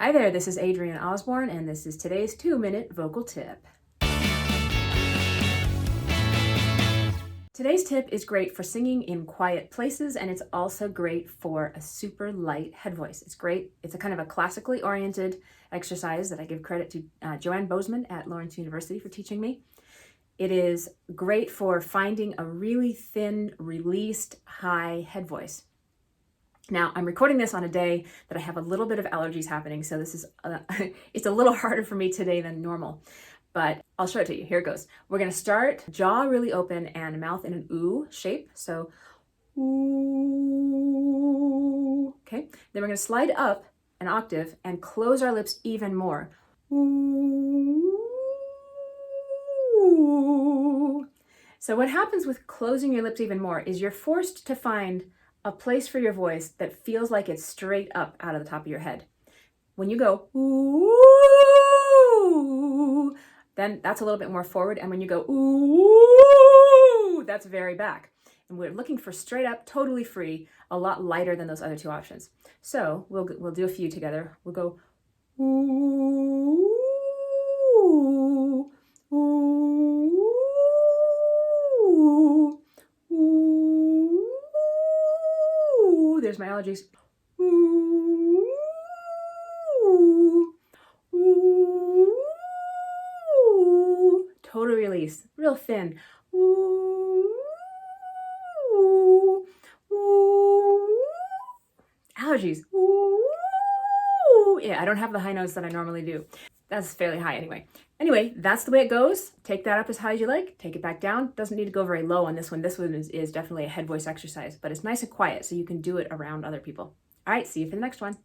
Hi there, this is Adrienne Osborne, and this is today's 2-minute vocal tip. Today's tip is great for singing in quiet places, and it's also great for a super light head voice. It's great. It's a kind of a classically oriented exercise that I give credit to Joanne Bozeman at Lawrence University for teaching me. It is great for finding a really thin, released, high head voice. Now, I'm recording this on a day that I have a little bit of allergies happening, so this is it's a little harder for me today than normal, but I'll show it to you. Here it goes. We're going to start jaw really open and mouth in an ooh shape. So, ooh. Okay. Then we're going to slide up an octave and close our lips even more. Ooh. So what happens with closing your lips even more is you're forced to find a place for your voice that feels like it's straight up out of the top of your head. When you go, ooh, then that's a little bit more forward. And when you go, ooh, that's very back. And we're looking for straight up, totally free, a lot lighter than those other two options. So we'll do a few together. We'll go, ooh, ooh, ooh, ooh. There's my allergies. Ooh, ooh, ooh. Total release, real thin. Ooh, ooh, ooh. Allergies. Ooh. Yeah, I don't have the high notes that I normally do. That's fairly high anyway. Anyway, that's the way it goes. Take that up as high as you like. Take it back down. Doesn't need to go very low on this one. This one is definitely a head voice exercise, but it's nice and quiet so you can do it around other people. All right, see you for the next one.